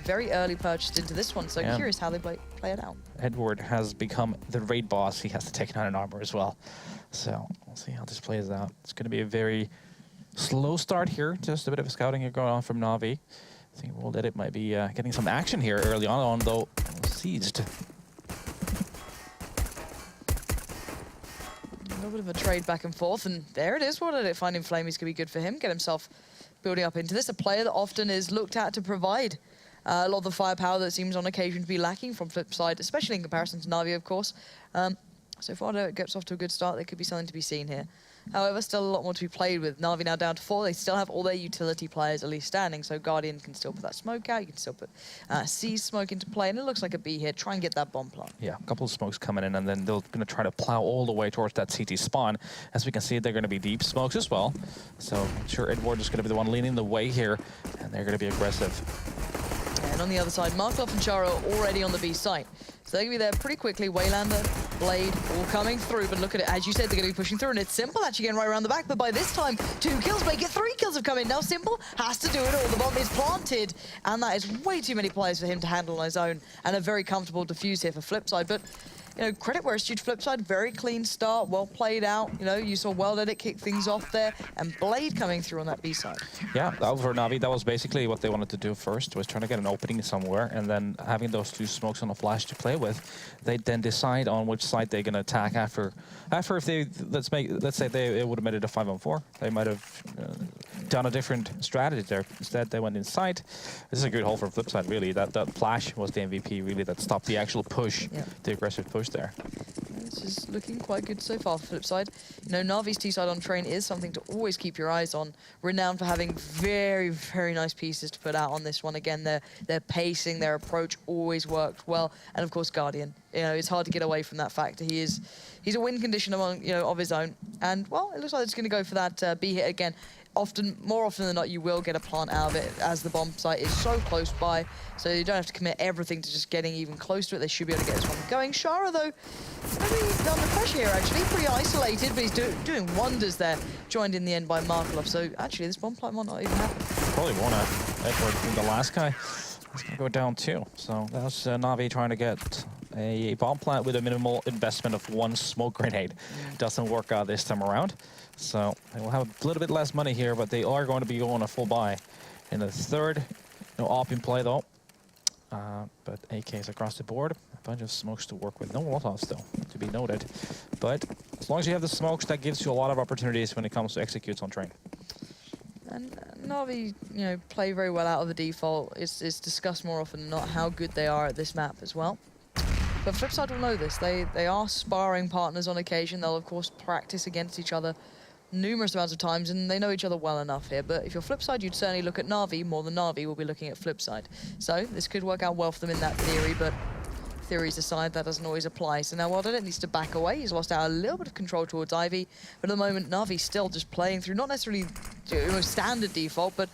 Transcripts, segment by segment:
very early purchased into this one, so curious how they play it out. Edward has become the raid boss. He has to take on an armor as well. So we'll see how this plays out. It's going to be a very slow start here. Just a bit of scouting here going on from NaVi. I think It might be getting some action here early on though. Seized. A little bit of a trade back and forth, and there it is. Finding Flamey's going to be good for him. Get himself building up into this. A player that often is looked at to provide a lot of the firepower that seems on occasion to be lacking from Flipside, especially in comparison to NaVi, of course. So far, it gets off to a good start. There could be something to be seen here. However, still a lot more to be played with. NaVi now down to 4. They still have all their utility players at least standing, so Guardian can still put that smoke out. You can still put C's smoke into play, and it looks like a B here. Try and get that bomb plant. Yeah, a couple of smokes coming in, and then they're going to try to plow all the way towards that CT spawn. As we can see, they're going to be deep smokes as well. So I'm sure Edward is going to be the one leading the way here, and they're going to be aggressive. And on the other side, Markloff and Chara are already on the B site. So they're going to be there pretty quickly. Waylander, Blade, all coming through. But look at it, as you said, they're going to be pushing through. And it's Simple actually getting right around the back. But by this time, 2 kills make it. 3 kills have come in. Now Simple has to do it all. The bomb is planted. And that is way too many players for him to handle on his own. And a very comfortable defuse here for Flipside. But you know, credit where it's due to Flipside. Very clean start, well played out. You know, you saw Well-Edit kick things off there, and Blade coming through on that B side. Yeah, that was for NaVi. That was basically what they wanted to do first, was trying to get an opening somewhere, and then having those 2 smokes on the flash to play with, they then decide on which side they're going to attack after. If they let's say it would have made it a 5-on-4, they might have done a different strategy there. Instead, they went inside. This is a good haul for Flipside, really. That flash was the MVP, really, that stopped the actual push, the aggressive push there. This is looking quite good so far for Flipside. You know, NaVi's T-side on train is something to always keep your eyes on. Renowned for having very, very nice pieces to put out on this one. Again, their pacing, their approach always worked well. And of course, Guardian. You know, it's hard to get away from that factor. He's a win condition among, you know, of his own. And well, it looks like it's going to go for that B hit again. More often than not, you will get a plant out of it, as the bomb site is so close by, so you don't have to commit everything to just getting even close to it. They should be able to get this one going. Chara, though, maybe under pressure here, actually. Pretty isolated, but he's doing wonders there. Joined in the end by Markloff, so actually this bomb plant might not even happen. Probably won't have Edward from the last guy. It's going to go down too. So that's NaVi trying to get a bomb plant with a minimal investment of 1 smoke grenade. Doesn't work out this time around. So they will have a little bit less money here, but they are going to be going a full buy in the third. No AWP in play though. But AKs across the board. A bunch of smokes to work with. No Molotovs though, to be noted. But as long as you have the smokes, that gives you a lot of opportunities when it comes to executes on train. And NaVi, you know, play very well out of the default. It's discussed more often than not how good they are at this map as well. But Flipside will know this. They are sparring partners on occasion. They'll, of course, practice against each other numerous amounts of times, and they know each other well enough here. But if you're Flipside, you'd certainly look at NaVi more than NaVi will be looking at Flipside. So this could work out well for them in that theory, but theories aside, that doesn't always apply. So now Well-Edit needs to back away. He's lost out a little bit of control towards Ivy, but at the moment, NaVi's still just playing through, not necessarily standard default, but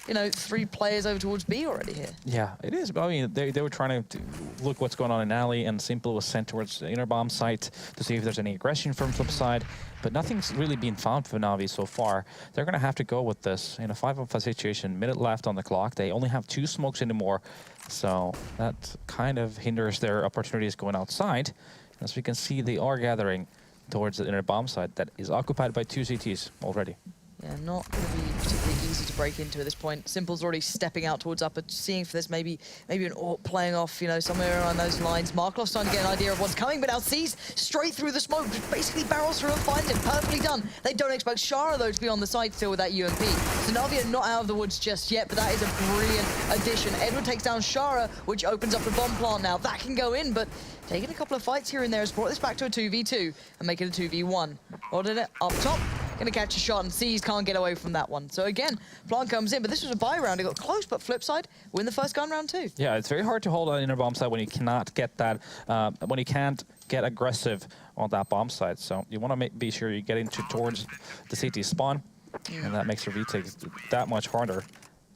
you know, 3 players over towards B already here. Yeah, it is. But I mean, they were trying to look what's going on in alley, and Simple was sent towards the inner bomb site to see if there's any aggression from Flipside. But nothing's really been found for NaVi so far. They're going to have to go with this in a 5-on-5 situation. Minute left on the clock. They only have 2 smokes anymore, so that kind of hinders their opportunities going outside. As we can see, they are gathering towards the inner bomb site that is occupied by 2 CTs already. Yeah, not going to be particularly easy to break into at this point. Simple's already stepping out towards upper, seeing for this maybe an AWP playing off, you know, somewhere around those lines. Markloff's starting to get an idea of what's coming, but now sees straight through the smoke, just basically barrels through and finds it. Perfectly done. They don't expect Chara, though, to be on the side still with that UMP. So NaVi are not out of the woods just yet, but that is a brilliant addition. Edward takes down Chara, which opens up the bomb plant now. That can go in, but taking a couple of fights here and there has brought this back to a 2v2 and make it a 2v1. Ordered it up top. Gonna catch a shot, and C's can't get away from that one. So again, plant comes in, but this was a buy round. It got close, but Flipside win the first gun round too. Yeah, it's very hard to hold an inner bomb site when you cannot get that, when you can't get aggressive on that bomb site. So you want to be sure you get into towards the CT spawn, and that makes the retake that much harder.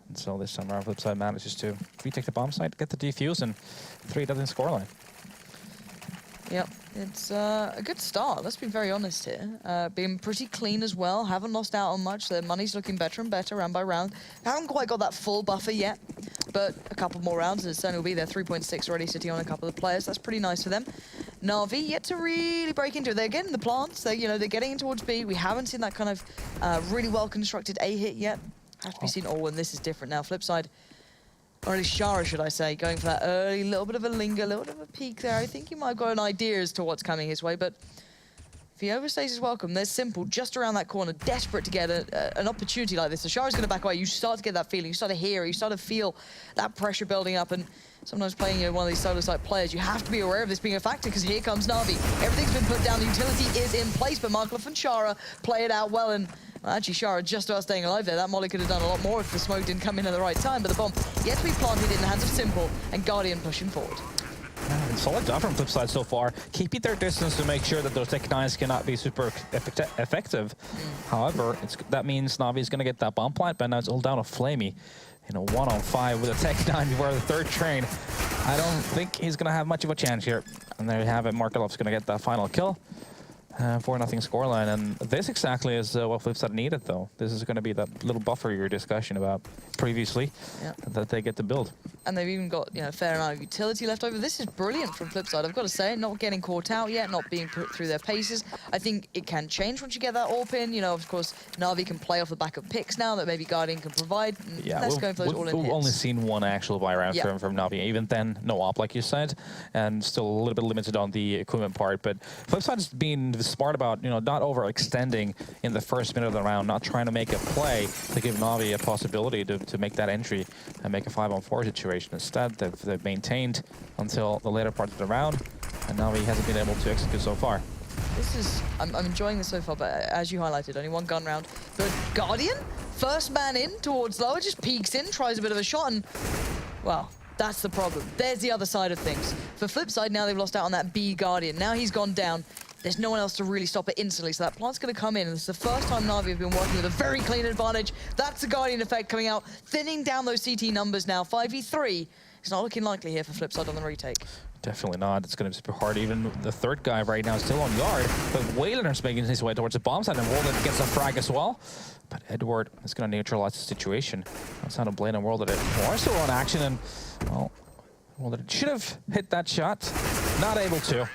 And so this time around, Flipside manages to retake the bomb site, get the defuse, and 3 doesn't scoreline. Yep, it's a good start. Let's be very honest here. Being pretty clean as well. Haven't lost out on much. Their money's looking better and better round by round. Haven't quite got that full buffer yet. but a couple more rounds and it certainly will be there. 3.6 already sitting on a couple of players. That's pretty nice for them. NaVi yet to really break into it. They're getting the plants. They're getting in towards B. We haven't seen that kind of really well constructed A hit yet. Has to be seen. Oh, and this is different now. Flipside, or at least Shara, should I say, going for that early little bit of a linger, a little bit of a peek there. I think he might have got an idea as to what's coming his way, but if he overstays his welcome, there's Simple just around that corner, desperate to get an opportunity like this. So Shara's going to back away. You start to get that feeling. You start to hear, you start to feel that pressure building up. And sometimes playing one of these solo-side players, you have to be aware of this being a factor, because here comes NaVi. Everything's been put down. The utility is in place, but Markloff and Shara play it out well. And well, actually, Shara just about staying alive there. That molly could have done a lot more if the smoke didn't come in at the right time. But the bomb yet to be planted in the hands of Simple, and Guardian pushing forward. Solid job from Flipside so far, keeping their distance to make sure that those Tech 9s cannot be super effective. However, that means NaVi is going to get that bomb plant, but now it's all down to Flamey. 1-on-5 with a Tech 9 before the third train. I don't think he's going to have much of a chance here. And there you have it, Markelov's going to get that final kill. 4-0 scoreline, and this exactly is what Flipside needed, though. This is going to be that little buffer you were discussion about previously, that they get to build. And they've even got a fair amount of utility left over. This is brilliant from Flipside, I've got to say. Not getting caught out yet, not being put through their paces. I think it can change once you get that AWP in. Of course, NaVi can play off the back of picks now that maybe Guardian can provide. Yeah, let's go for those all-in hits. We've only seen one actual buy round from NaVi. Even then, no AWP, like you said, and still a little bit limited on the equipment part. But Flipside's been smart about, not overextending in the first minute of the round, not trying to make a play to give NaVi a possibility to make that entry and make a 5-on-4 situation. Instead, they've maintained until the later part of the round, and NaVi hasn't been able to execute so far. This is, I'm enjoying this so far, but as you highlighted, only one gun round. But Guardian, first man in towards lower, just peeks in, tries a bit of a shot, and, well, that's the problem. There's the other side of things. For Flipside, now they've lost out on that B Guardian. Now he's gone down. There's no one else to really stop it instantly, so that plant's going to come in. And this is the first time NaVi have been working with a very clean advantage. That's the Guardian effect coming out, thinning down those CT numbers now. 5v3. It's not looking likely here for Flipside on the retake. Definitely not. It's going to be super hard. Even the third guy right now is still on yard, but Waylander's making his way towards the bomb side, and World gets a frag as well. But Edward is going to neutralize the situation. That's how to blame and World at it. More still on action, and, well, World should have hit that shot. Not able to.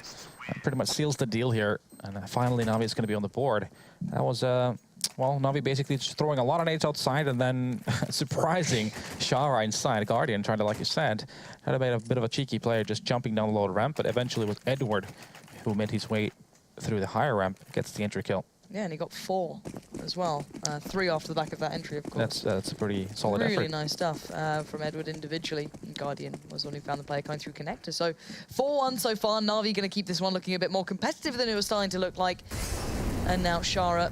That pretty much seals the deal here, and finally NaVi is going to be on the board. That was, well, NaVi basically just throwing a lot of nades outside and then surprising Shara inside. Guardian trying to, like you said, had a bit of a cheeky player just jumping down the low ramp, but eventually with Edward, who made his way through the higher ramp, gets the entry kill. Yeah, and he got 4 as well. 3 off the back of that entry, of course. That's a pretty solid effort. Really nice stuff from Edward individually. Guardian was the one who found the player coming through connector. So 4-1 so far. NaVi going to keep this one looking a bit more competitive than it was starting to look like. And now Shara,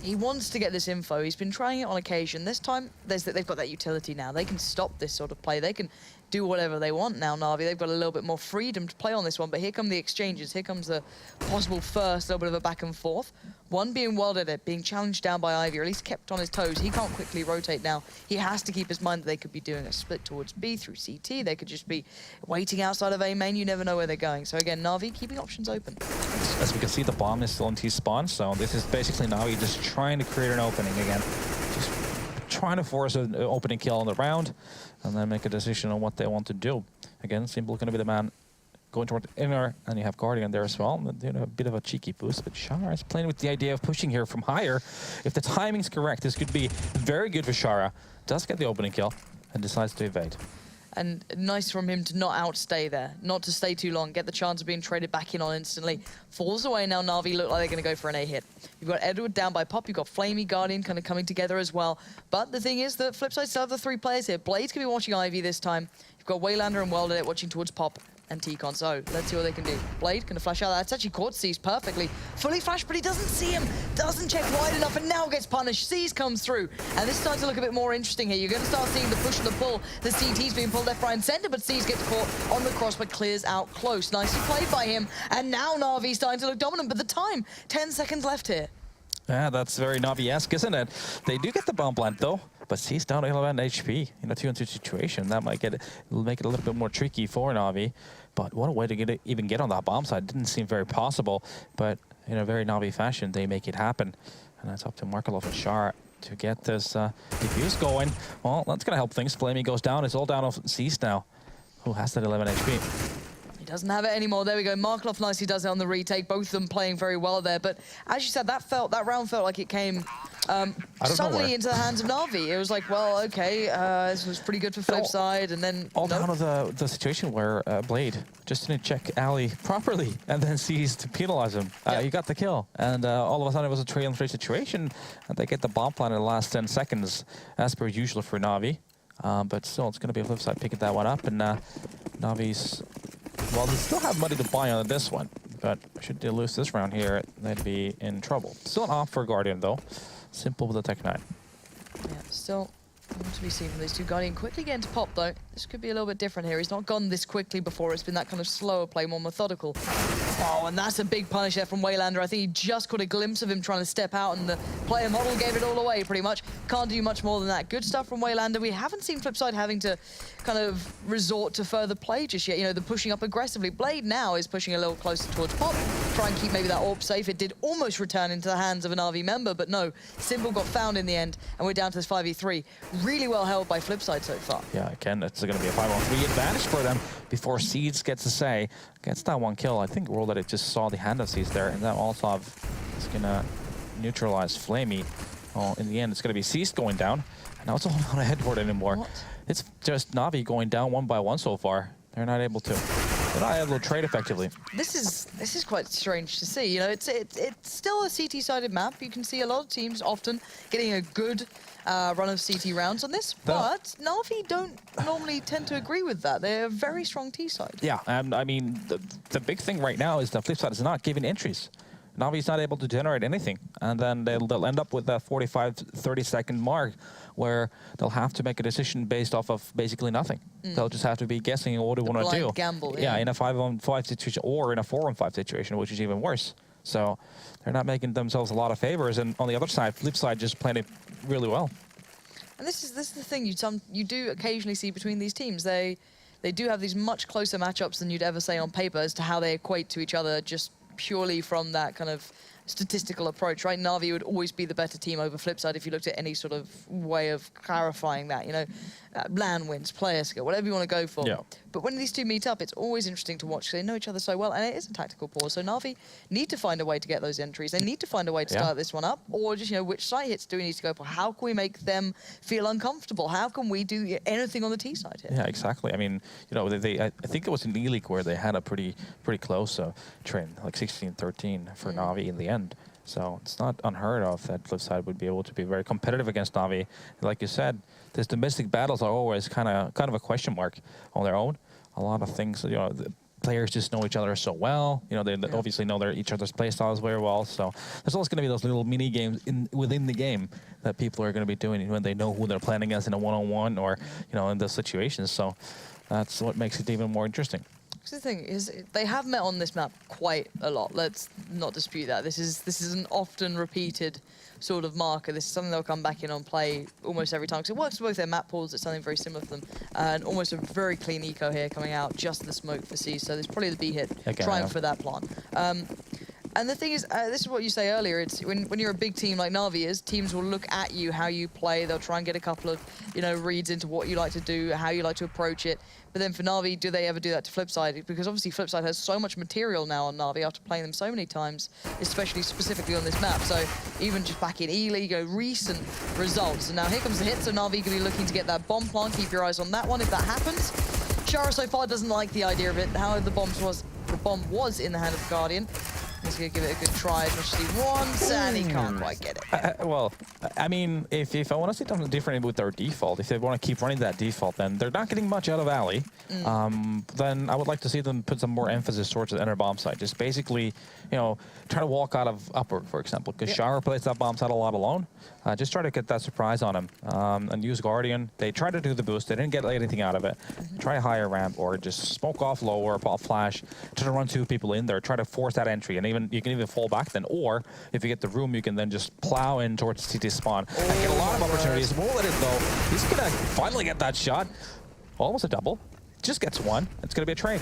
he wants to get this info. He's been trying it on occasion. This time, they've got that utility now. They can stop this sort of play. They can do whatever they want now, NaVi. They've got a little bit more freedom to play on this one, but here come the exchanges. Here comes the possible first little bit of a back and forth. One being welded at, being challenged down by Ivy, or at least kept on his toes. He can't quickly rotate now. He has to keep his mind that they could be doing a split towards B through CT. They could just be waiting outside of A main. You never know where they're going. So again, NaVi keeping options open. As we can see, the bomb is still in T-spawn, so this is basically NaVi just trying to create an opening again. Just trying to force an opening kill on the round, and then make a decision on what they want to do. Again, Simple going to be the man going toward the inner, and you have Guardian there as well. Doing a bit of a cheeky boost, but Shara is playing with the idea of pushing here from higher. If the timing's correct, this could be very good for Shara. Does get the opening kill, and decides to evade. And nice from him to not outstay there, not to stay too long, get the chance of being traded back in on instantly. Falls away now, NaVi look like they're going to go for an A hit. You've got Edward down by Pop, you've got Flamey, Guardian kind of coming together as well. But the thing is that Flipside still have the 3 players here. Blade's going to be watching Ivy this time. You've got Waylander and Welded watching towards Pop and T-Con. So let's see what they can do. Blade going to flash out. That's actually caught Seas perfectly. Fully flashed, but he doesn't see him. Doesn't check wide enough, and now gets punished. Seas comes through. And this starts to look a bit more interesting here. You're going to start seeing the push and the pull. The CT's being pulled left, right, and center, but Seas gets caught on the cross, but clears out close. Nicely played by him. And now NaVi starting to look dominant, but the time, 10 seconds left here. Yeah, that's very NaVi-esque, isn't it? They do get the bomb plant, though. But Seas down to 11 HP in a 2-on-2 situation. That might make it a little bit more tricky for NaVi. But what a way to even get on that bomb side. Didn't seem very possible, but in a very NaVi fashion, they make it happen. And that's up to Markelov and Shara. to get this defuse going. Well, that's going to help things. Flamey goes down. It's all down off Cease now, who has that 11 HP. He doesn't have it anymore. There we go. Markloff nicely does it on the retake. Both of them playing very well there. But as you said, that round felt like it came suddenly into the hands of NaVi. It was like, well, okay, this was pretty good for Flipside, and then all down to the situation where Blade just didn't check Ali properly, and then Cease to penalize him. He got the kill, and all of a sudden it was a 3-on-3 situation, and they get the bomb plant in the last 10 seconds, as per usual for NaVi. But still, it's going to be a Flipside picking that one up, and NaVi's, well, they still have money to buy on this one, but should they lose this round here, they'd be in trouble. Still an off for Guardian, though. Simple with the Tech 9. Yeah, still to be seen from these two. Guardian quickly getting to pop, though. This could be a little bit different here. He's not gone this quickly before. It's been that kind of slower play, more methodical. Oh, and that's a big punish there from Waylander. I think he just caught a glimpse of him trying to step out, and the player model gave it all away, pretty much. Can't do much more than that. Good stuff from Waylander. We haven't seen Flipside having to kind of resort to further play just yet. You know, the pushing up aggressively. Blade now is pushing a little closer towards pop, try and keep maybe that AWP safe. It did almost return into the hands of an RV member, but no. Simple got found in the end, and we're down to this 5v3. Really well held by Flipside so far. Yeah, again, it's going to be a 5-on-3 advantage for them before Seeds gets a say. Gets that one kill. I think World Edit just saw the hand of Seeds there, and that also is going to neutralize Flamey. Well, in the end, it's going to be Seeds going down. And now it's all not a headboard anymore. What? It's just Navi going down one by one so far. They're not able to. They're not able to trade effectively. This is quite strange to see. You know, it's still a CT-sided map. You can see a lot of teams often getting a good run of CT rounds on this, but Navi don't normally tend to agree with that. They're a very strong T-side. Yeah, and I mean, the big thing right now is the Flipside is not giving entries. Navi's not able to generate anything, and then they'll end up with that 45-30 second mark where they'll have to make a decision based off of basically nothing. They'll just have to be guessing what they want to do. Gamble, yeah, in a 5-on-5 situation or in a 4-on-5 situation, which is even worse. So they're not making themselves a lot of favors, and on the other side, Flipside just playing it really well. And this is the thing you do occasionally see between these teams. They do have these much closer matchups than you'd ever say on paper as to how they equate to each other, just purely from that kind of statistical approach, right? Navi would always be the better team over Flipside if you looked at any sort of way of clarifying that, you know, LAN wins, player skill, whatever you want to go for. Yeah. But when these two meet up, it's always interesting to watch because they know each other so well, and it is a tactical pause. So Navi need to find a way to get those entries. They need to find a way to start this one up, or just, you know, which site hits do we need to go for? How can we make them feel uncomfortable? How can we do anything on the T side here? Yeah, exactly. I mean, you know, I think it was in E-League where they had a pretty close trend, like 16-13 for Navi in the end. So it's not unheard of that Flipside would be able to be very competitive against Navi. Like you said, these domestic battles are always kind of a question mark on their own. A lot of things, you know, the players just know each other so well. You know, they obviously know each other's play styles very well. So there's always going to be those little mini games within the game that people are going to be doing when they know who they're playing against in a one-on-one or, you know, in those situations. So that's what makes it even more interesting. The thing is, they have met on this map quite a lot. Let's not dispute that. This is an often repeated sort of marker. This is something they'll come back in on play almost every time because it works for both their map pools. It's something very similar for them, and almost a very clean eco here coming out. Just the smoke for C. So there's probably the B hit trying for that plan. And the thing is, this is what you say earlier, it's when you're a big team like Navi is, teams will look at you, how you play, they'll try and get a couple of, you know, reads into what you like to do, how you like to approach it. But then for Navi, do they ever do that to Flipside? Because obviously Flipside has so much material now on Navi after playing them so many times, especially specifically on this map. So even just back in E-League, recent results. And now here comes the hit, so Navi could be looking to get that bomb plant. Keep your eyes on that one if that happens. Shara so far doesn't like the idea of it. However, the bomb was in the hand of the Guardian. He's going to give it a good try as much as he wants, and he can't quite get it. Well, I mean, if I want to see something different with their default, if they want to keep running that default, then they're not getting much out of Ali. Then I would like to see them put some more emphasis towards the inner bomb side. Just basically, you know, try to walk out of upper, for example, because Shara plays that bomb side a lot alone. Just try to get that surprise on him and use Guardian. They tried to do the boost. They didn't get anything out of it. Try a higher ramp or just smoke off lower, pop flash, try to run two people in there, try to force that entry, and you can even fall back then, or if you get the room, you can then just plow in towards CT spawn and get a lot of opportunities. Won't let it though. He's gonna finally get that shot. Almost a double. Just gets one. It's gonna be a trade.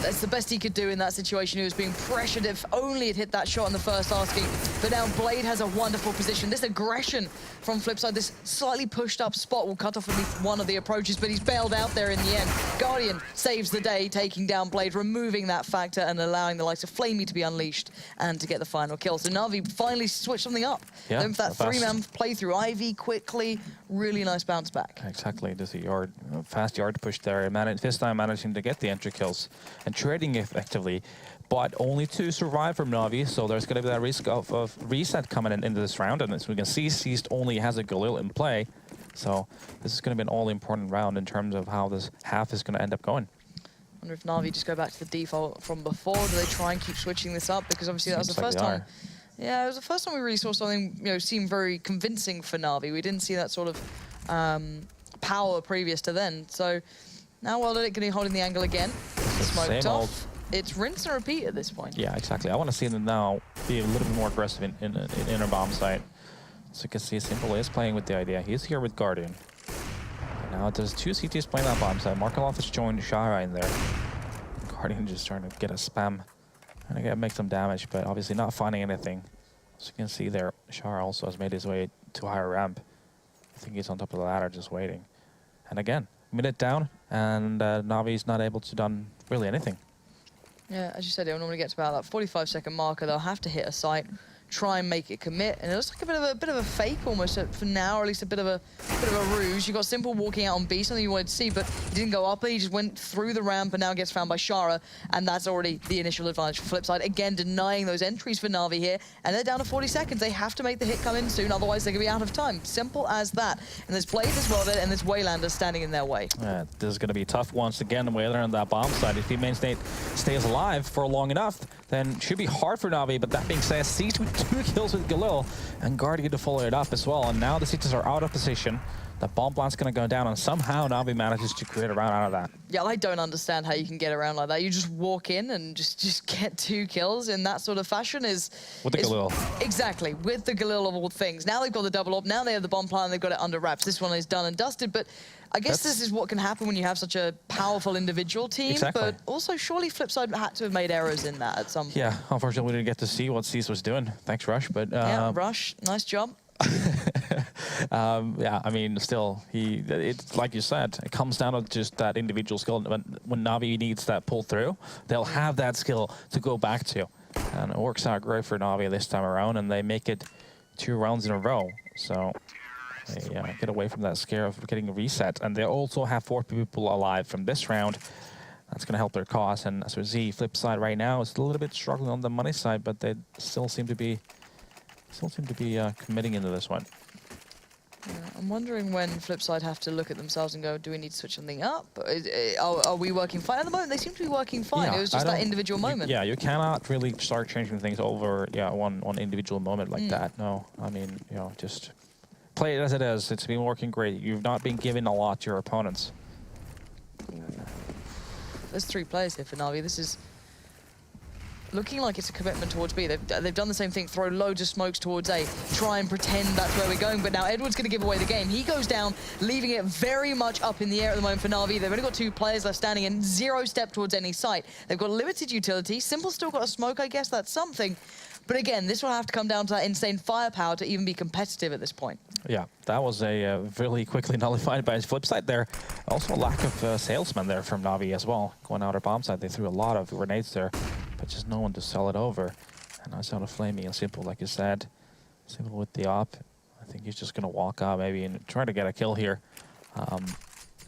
That's the best he could do in that situation. He was being pressured. If only it hit that shot in the first asking. But now Blade has a wonderful position. This aggression from Flipside, this slightly pushed up spot will cut off at least one of the approaches, but he's bailed out there in the end. Guardian saves the day, taking down Blade, removing that factor and allowing the likes of Flamey to be unleashed and to get the final kill. So NaVi finally switched something up. Yeah, Going for that three-man playthrough. Ivy quickly, really nice bounce back. Exactly, there's a fast yard push there. This time managing to get the entry kills and trading effectively, but only to survive from NaVi, so there's going to be that risk of reset coming into this round, and as we can see, Seized only has a Galil in play, so this is going to be an all-important round in terms of how this half is going to end up going. I wonder if NaVi just go back to the default from before. Do they try and keep switching this up? Because obviously that was the first time. Yeah, it was the first time we really saw something, seem very convincing for NaVi. We didn't see that sort of power previous to then. So now while they're going to be holding the angle again, smoked off. It's rinse and repeat at this point. Yeah, exactly. I want to see them now be a little bit more aggressive in inner bomb site. So you can see Simple is playing with the idea. He's here with Guardian. And now there's two CTs playing that bomb site. Markelov has joined Shara in there. Guardian just trying to get a spam. Trying to make some damage, but obviously not finding anything. So you can see there, Shara also has made his way to higher ramp. I think he's on top of the ladder just waiting. And again, minute down, and NaVi's not able to done really anything. Yeah, as you said, it'll normally get to about that 45-second marker. They'll have to hit a site, try and make it commit, and it looks like a bit of a fake almost for now, or at least a bit of a ruse. You got Simple walking out on B, something you wanted to see, but he didn't go up there. He just went through the ramp and now gets found by Shara, and that's already the initial advantage for Flipside. Again, denying those entries for NaVi here, and they're down to 40 seconds. They have to make the hit come in soon, otherwise they're gonna be out of time. Simple as that. And there's Blade as well there, and there's Waylander standing in their way. Yeah, this is gonna be tough once again. Waylander on that bomb side. If he stays alive for long enough, then it should be hard for NaVi, but that being said, Seized with 2 kills with Galil, and Guardian to follow it up as well. And now the CTs are out of position. The bomb plant's going to go down, and somehow NaVi manages to create a round out of that. Yeah, I don't understand how you can get around like that. You just walk in and just get 2 kills in that sort of fashion is... With the Galil. Exactly, with the Galil of all things. Now they've got the double up, now they have the bomb plant, and they've got it under wraps. This one is done and dusted, but I guess this is what can happen when you have such a powerful individual team, exactly. But also surely Flipside had to have made errors in that at some point. Yeah, unfortunately we didn't get to see what Seized was doing. Thanks, Rush, but... yeah, Rush, nice job. Yeah, I mean, still, it's like you said, it comes down to just that individual skill. When NaVi needs that pull through, they'll have that skill to go back to. And it works out great for NaVi this time around, and they make it 2 rounds in a row. So they get away from that scare of getting a reset. And they also have 4 people alive from this round. That's going to help their cause. And as we see, Flipside right now is a little bit struggling on the money side, but they still seem to be committing into this one. Yeah, I'm wondering when Flipside have to look at themselves and go, do we need to switch something up? Are we working fine? At the moment, they seem to be working fine. Yeah, it was just that individual moment. Yeah, you cannot really start changing things over one individual moment like that. No, I mean, just play it as it is. It's been working great. You've not been giving a lot to your opponents. There's 3 players here for NaVi. This is looking like it's a commitment towards B. They've done the same thing, throw loads of smokes towards A, try and pretend that's where we're going, but now Edward's going to give away the game. He goes down, leaving it very much up in the air at the moment for NaVi. They've only got 2 players left standing and 0 step towards any site. They've got limited utility. Simple still got a smoke, I guess that's something. But again, this will have to come down to that insane firepower to even be competitive at this point. Yeah, that was a really quickly nullified by his Flipside there. Also a lack of salesmen there from NaVi as well. Going out of bomb side, they threw a lot of grenades there, but just no one to sell it over. And I saw the Flamey and Simple, like you said. Simple with the op. I think he's just going to walk out maybe and try to get a kill here.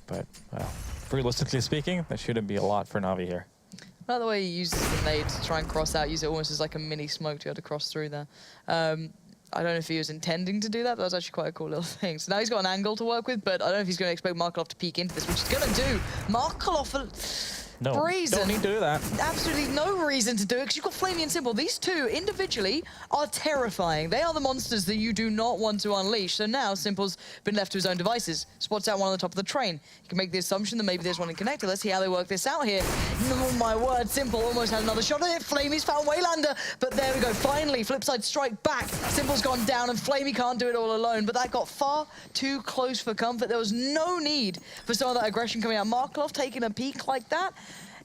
But, well, realistically speaking, there shouldn't be a lot for NaVi here. By the way, he uses the nade to try and cross out, use it almost as like a mini smoke to be able to cross through there. I don't know if he was intending to do that, but that was actually quite a cool little thing. So now he's got an angle to work with, but I don't know if he's going to expect Markelov to peek into this, which he's going to do. Markelov... No, reason. Don't need to do that. Absolutely no reason to do it, because you've got Flamey and Simple. These 2 individually are terrifying. They are the monsters that you do not want to unleash. So now Simple's been left to his own devices. Spots out one on the top of the train. You can make the assumption that maybe there's one in connector. Let's see how they work this out here. Oh my word, Simple almost had another shot at it. Flamey's found Waylander, but there we go. Finally, Flipside strike back. Simple's gone down, and Flamey can't do it all alone, but that got far too close for comfort. There was no need for some of that aggression coming out. Markelov taking a peek like that,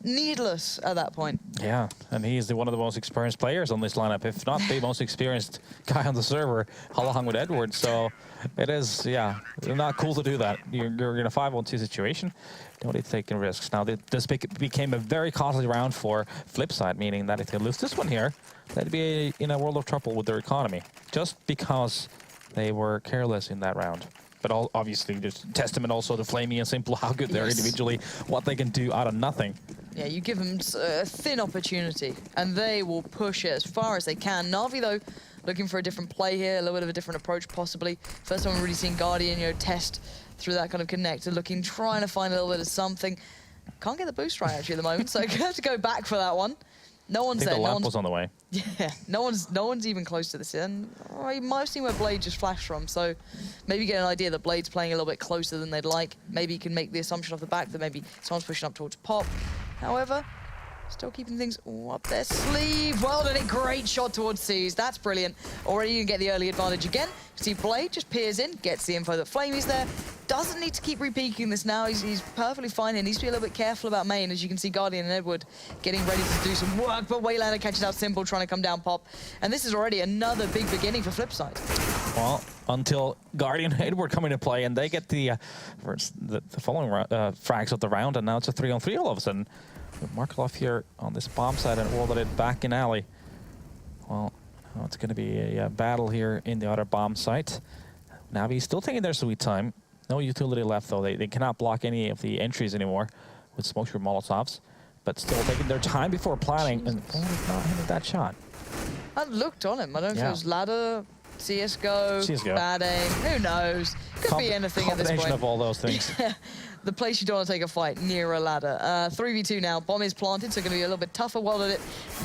needless at that point. Yeah, and he's one of the most experienced players on this lineup, if not the most experienced guy on the server, along with Edward. So it is, yeah, not cool to do that. You're in a 5-on-2 situation. Don't need to take any risks. Now, this became a very costly round for Flipside, meaning that if they lose this one here, they'd be in a world of trouble with their economy, just because they were careless in that round. But obviously, just testament also to Flamey and Simple, how good they're individually, what they can do out of nothing. Yeah, you give them a thin opportunity, and they will push it as far as they can. NaVi, though, looking for a different play here, a little bit of a different approach, possibly. First time we've really seen Guardian, test through that kind of connector, trying to find a little bit of something. Can't get the boost right, actually, at the moment, so gonna have to go back for that one. No one's there. The lamp was on the way. Yeah, no one's even close to this. And you might have seen where Blade just flashed from, so maybe get an idea that Blade's playing a little bit closer than they'd like. Maybe you can make the assumption off the back that maybe someone's pushing up towards Pop. However, still keeping things up their sleeve. Well done, a great shot towards C's. That's brilliant. Already you can get the early advantage again. See Blade just peers in, gets the info that Flamey's there. Doesn't need to keep repeaking this now. He's perfectly fine. He needs to be a little bit careful about main. As you can see, Guardian and Edward getting ready to do some work, but Waylander catches out Simple, trying to come down Pop. And this is already another big beginning for Flipside. Well, until Guardian and Edward come into play, and they get the following frags of the round, and now it's a 3-on-3 all of a sudden. With Markelov here on this bomb side and walled it back in alley. Well, now it's going to be a battle here in the other bomb site. NaVi still taking their sweet time. No utility left, though. They cannot block any of the entries anymore with smoke through Molotovs, but still taking their time before planning. And not hitting that shot. I looked on him. I don't know if it was ladder, CSGO, bad aim. Who knows? Could be anything at this point. Combination of all those things. Yeah. The place you don't want to take a fight, near a ladder. 3v2 now. Bomb is planted, so going to be a little bit tougher. Well done it.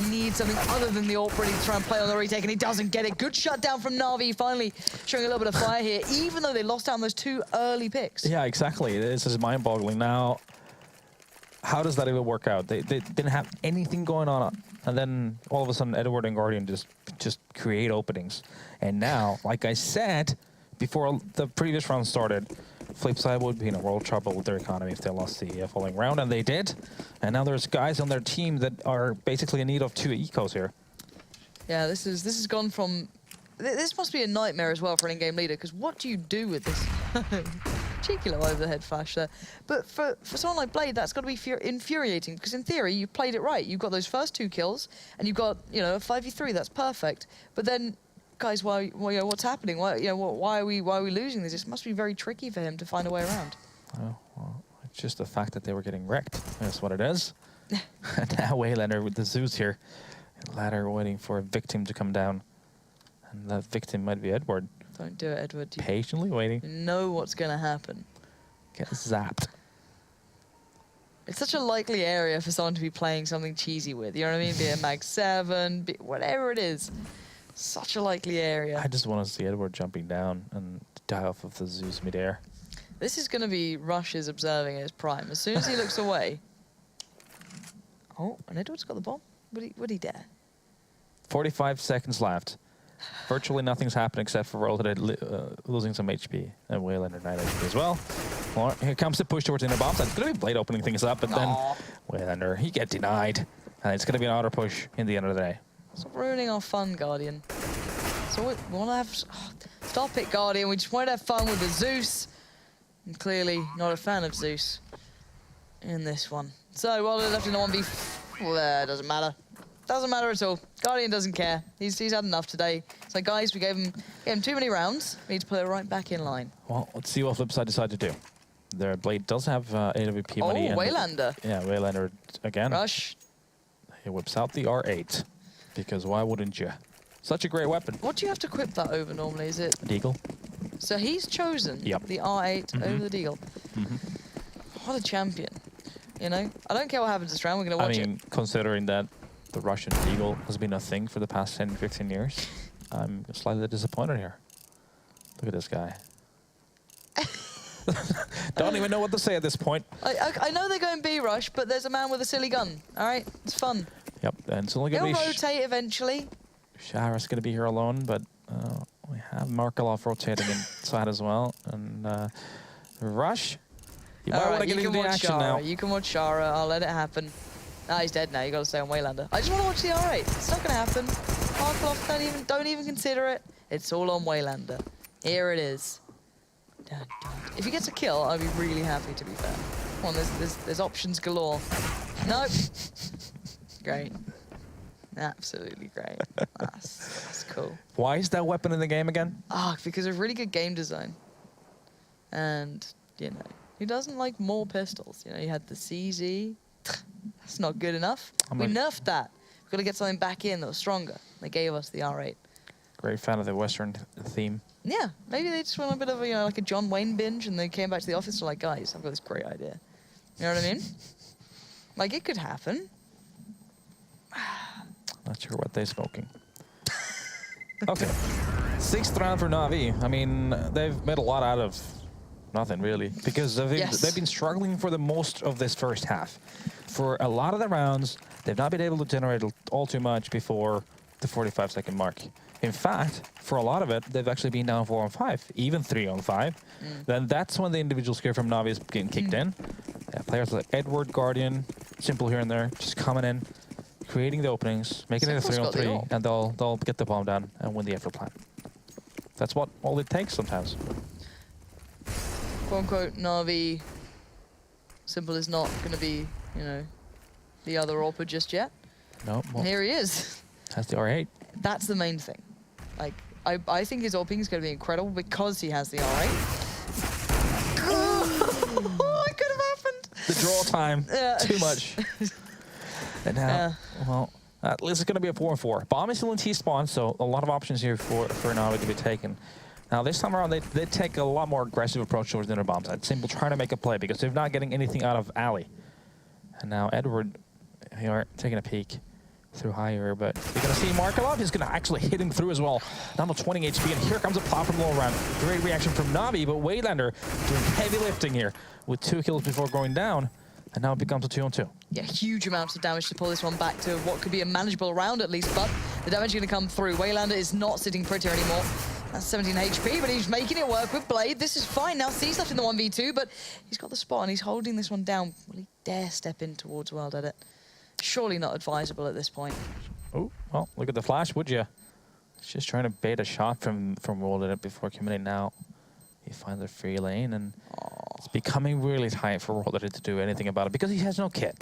Needs something other than the AWP ready to try and play on the retake, and he doesn't get it. Good shutdown from NaVi, finally showing a little bit of fire here, even though they lost out on those 2 early picks. Yeah, exactly. This is mind-boggling. Now, how does that even work out? They didn't have anything going on, and then all of a sudden, Edward and Guardian just create openings. And now, like I said, before the previous round started, Flipside would be in a world of trouble with their economy if they lost the following round, and they did. And now there's guys on their team that are basically in need of 2 ecos here. Yeah, this has gone from... This must be a nightmare as well for an in-game leader, because what do you do with this? Cheeky little over-the-head flash there. But for someone like Blade, that's got to be infuriating, because in theory, you played it right. You've got those first 2 kills, and you've got, a 5v3, that's perfect. But then... Guys, what's happening? Why are we losing this? It must be very tricky for him to find a way around. Oh, well, it's just the fact that they were getting wrecked. That's what it is. And now Waylander with the Zeus here. Ladder waiting for a victim to come down. And that victim might be Edward. Don't do it, Edward. You patiently waiting. Know what's going to happen. Get zapped. It's such a likely area for someone to be playing something cheesy with. You know what I mean? Be a Mag 7, whatever it is. Such a likely area. I just want to see Edward jumping down and die off of the Zeus midair. This is going to be Rush's observing at his prime. As soon as he looks away... Oh, and Edward's got the bomb. Would he dare? 45 seconds left. Virtually nothing's happened except for Roll losing some HP. And Waylander 9 HP as well. Well, here comes the push towards the inner bomb side. It's going to be Blade opening things up, but then Waylander, he gets denied. And it's going to be an auto push in the end of the day. Stop ruining our fun, Guardian. So we want to have... stop it, Guardian. We just want to have fun with the Zeus. I'm clearly not a fan of Zeus in this one. So, while they're left in the 1v... Well, doesn't matter. Doesn't matter at all. Guardian doesn't care. He's had enough today. So, guys, we gave him too many rounds. We need to put it right back in line. Well, let's see what Flipside decide to do. Their Blade does have AWP money. Oh, Waylander. Yeah, Waylander again. Rush. He whips out the R8. Because why wouldn't you? Such a great weapon. What do you have to equip that over normally? Is it? Deagle. So he's chosen the R8 over the Deagle. What a champion. I don't care what happens this round. We're going to watch it. I mean, considering that the Russian Deagle has been a thing for the past 10, 15 years, I'm slightly disappointed here. Look at this guy. Don't even know what to say at this point. I know they're going B-rush, but there's a man with a silly gun. All right? It's fun. Yep, and it's only going to be... He'll rotate eventually. Shara's going to be here alone, but we have Markelov rotating inside as well. And Rush, You might want to get into the action Shara. now. You can watch Shara. I'll let it happen. Ah, he's dead now. You got to stay on Waylander. I just want to watch the R8. It's not going to happen. Hardcloth, don't even consider it. It's all on Waylander. Here it is. Dun, dun. If he gets a kill, I'd be really happy, to be fair. Come on, there's options galore. Nope. Great. Absolutely great. That's cool. Why is that weapon in the game again? Because of really good game design. And, you know, who doesn't like more pistols? You know, you had the CZ. That's not good enough. We nerfed that. We've got to get something back in that was stronger. They gave us the R8. Great fan of the Western theme. Yeah, maybe they just went a bit of a, you know, like a John Wayne binge, and they came back to the office and were like, guys, I've got this great idea. You know what I mean? Like, it could happen. Not sure what they're smoking. Okay. 6th round for NaVi. I mean, they've made a lot out of nothing, really. Because they've been struggling for the most of this first half. For a lot of the rounds, they've not been able to generate all too much before the 45-second mark. In fact, for a lot of it, they've actually been down 4-on-5, even 3-on-5. Then that's when the individual skill from NaVi is getting kicked in. Yeah, players like Edward, Guardian, Simple here and there, just coming in, creating the openings, making it a 3-on-3, and they'll get the bomb down and win the effort plan. That's all it takes sometimes. Quote unquote, NaVi Simple is not going to be, you know, the other AWPer just yet. No. Well, here he is. Has the R8. That's the main thing. Like, I think his AWPing is going to be incredible because he has the R8. Oh, it could have happened. The draw time, too much. And now, well, at least it's going to be a 4-on-4. Bomb is still in T-spawn, so a lot of options here for NaVi to be taken. Now, this time around, they take a lot more aggressive approach towards the inner bomb side. Simple trying to make a play because they're not getting anything out of Alley. And now Edward, they are taking a peek through higher, but you're going to see Markelov. He's going to actually hit him through as well. Down to 20 HP, and here comes a pop from low round. Great reaction from NaVi, but Waylander doing heavy lifting here with 2 kills before going down, and now it becomes a 2-on-2. Yeah, huge amounts of damage to pull this one back to what could be a manageable round at least, but the damage is going to come through. Waylander is not sitting prettier anymore. That's 17 HP, but he's making it work with Blade. This is fine. Now C's left in the 1v2, but he's got the spot and he's holding this one down. Will he dare step in towards World Edit? Surely not advisable at this point. Oh, well, look at the flash, would you? He's just trying to bait a shot from World Edit before committing now. He finds a free lane, and it's becoming really tight for World Edit to do anything about it because he has no kit.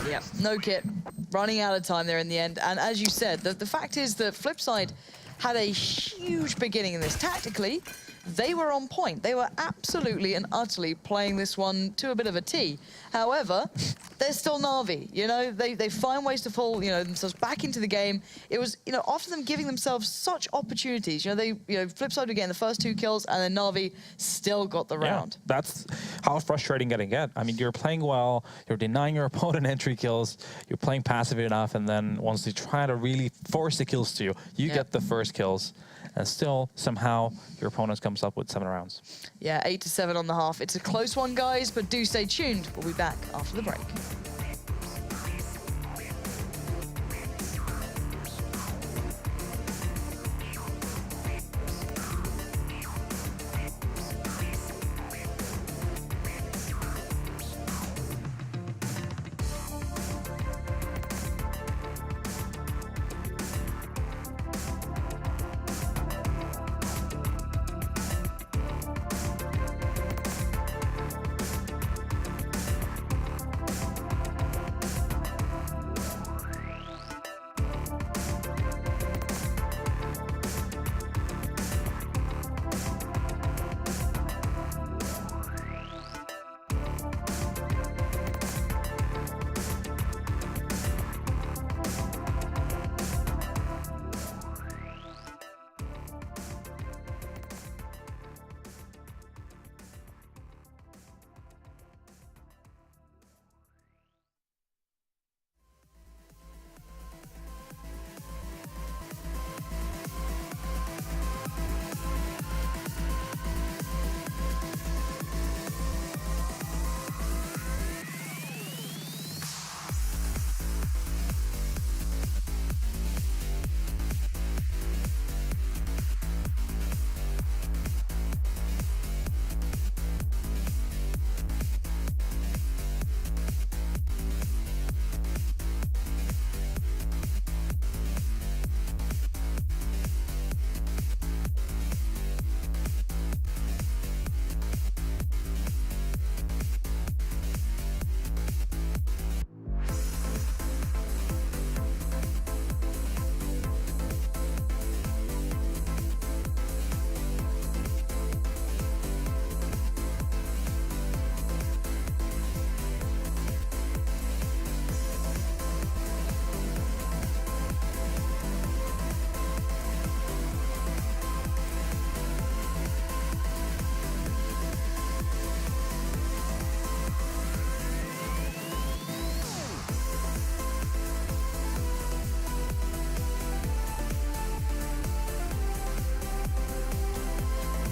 Yeah, no kit. Running out of time there in the end. And as you said, the fact is that Flipside had a huge beginning in this. Tactically, they were on point. They were absolutely and utterly playing this one to a bit of a T. However, they're still NaVi. You know, they find ways to pull, you know, themselves back into the game. It was, you know, after them giving themselves such opportunities. You know, Flipside were getting the first 2 kills, and then NaVi still got the round. That's how frustrating it can get. I mean, you're playing well, you're denying your opponent entry kills, you're playing passive enough, and then once they try to really force the kills to you, you get the first kills. And still, somehow, your opponent comes up with 7 rounds. Yeah, 8-7 on the half. It's a close one, guys, but do stay tuned. We'll be back after the break.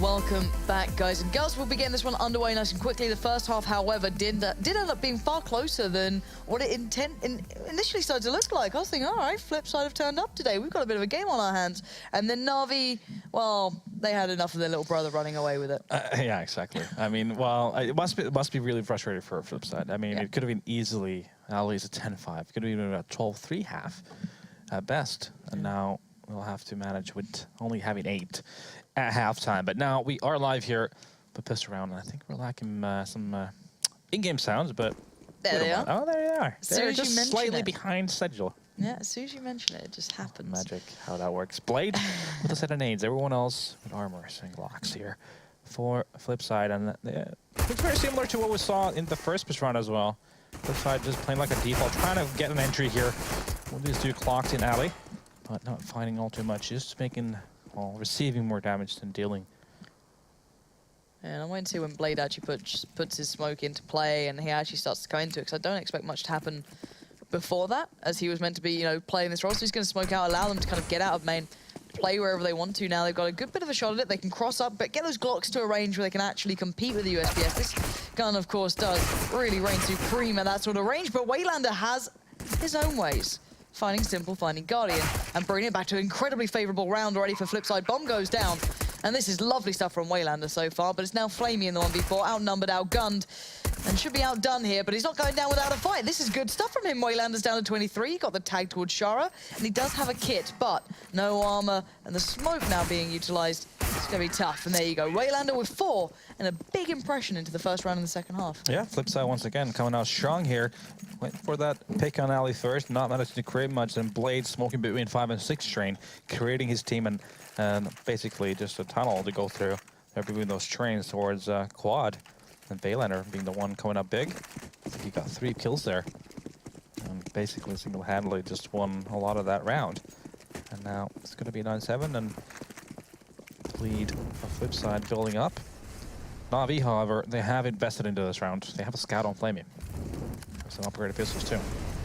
Welcome back, guys and girls. We'll be getting this one underway nice and quickly. The first half, however, did end up being far closer than what it initially started to look like. I was thinking, all right, Flipside have turned up today. We've got a bit of a game on our hands. And then NaVi, well, they had enough of their little brother running away with it. Yeah, exactly. I mean, well, it must be really frustrating for Flipside. I mean, it could have been easily at least a 10-5. It could have been a 12-3 half at best. And now we'll have to manage with only having 8 at halftime. But now we are live here, but pissed around. I think we're lacking some in-game sounds, but there they are. Oh, there they are. They're just slightly behind schedule. Yeah, as soon as you mention it, it just happens. Magic, how that works. Blade with a set of nades. Everyone else with armors and Glocks here for Flipside. And it's very similar to what we saw in the first push round as well. Flipside just playing like a default, trying to get an entry here. One of these two clocked in alley, but not finding all too much. Just making, well, receiving more damage than dealing. And I'm waiting to see when Blade actually puts his smoke into play and he actually starts to go into it, because I don't expect much to happen before that, as he was meant to be, you know, playing this role. So he's going to smoke out, allow them to kind of get out of main, play wherever they want to. Now they've got a good bit of a shot at it. They can cross up, but get those Glocks to a range where they can actually compete with the USPS. This gun, of course, does really reign supreme at that sort of range, but Waylander has his own ways. Finding Simple, finding Guardian, and bringing it back to an incredibly favorable round already for Flipside. Bomb goes down, and this is lovely stuff from Waylander so far, but it's now Flamey in the 1v4, outnumbered, outgunned, and should be outdone here, but he's not going down without a fight. This is good stuff from him. Waylander's down to 23, he got the tag towards Shara, and he does have a kit, but no armor, and the smoke now being utilized. It's going to be tough, and there you go. Waylander with 4, and a big impression into the first round in the second half. Yeah, Flipside once again coming out strong here. Went for that pick on alley first, not managing to create much, and Blade smoking between 5 and 6 train, creating his team and basically just a tunnel to go through. They're moving those trains towards quad, and Waylander being the one coming up big. I think he got 3 kills there, and basically single-handedly just won a lot of that round. And now it's going to be 9-7, and lead of Flipside building up. NaVi, however, they have invested into this round. They have a scout on Flamey. Some upgraded pistols too.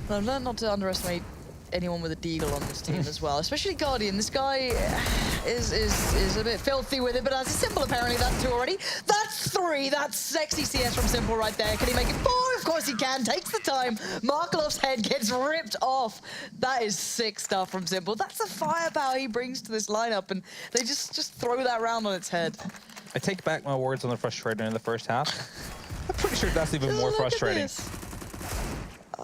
Well, I've learned not to underestimate anyone with a deagle on this team as well, especially Guardian. This guy is a bit filthy with it, but as a Simple, apparently that's 2 already. That's 3. That's sexy CS from Simple right there. Can he make it 4? Of course he can. Takes the time. Markelov's head gets ripped off. That is sick stuff from Simple. That's the firepower he brings to this lineup, and they just throw that round on its head. I take back my words on the frustrating in the first half. I'm pretty sure that's even more frustrating.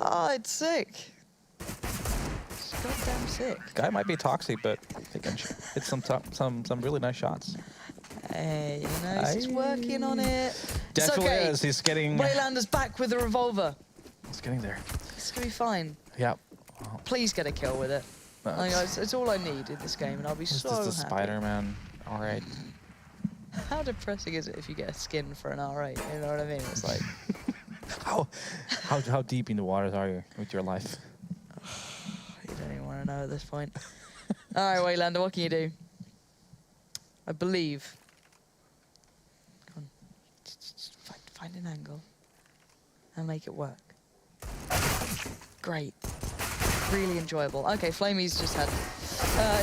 Oh, it's sick. It's goddamn sick. Guy might be toxic, but he can hit some really nice shots. Hey, you know, he's just working on it. Definitely it's okay. is. He's getting... Waylander's back with the revolver. He's getting there. It's going to be fine. Yeah. Please get a kill with it. Like, it's all I need in this game, and I'll be so happy. This is the Spider-Man R8. How depressing is it if you get a skin for an R8? You know what I mean? It's like... How deep in the waters are you with your life? You don't even want to know at this point. All right, Waylander, what can you do? I believe. Come on. Just find an angle and make it work. Great. Really enjoyable. Okay, Flamey's just had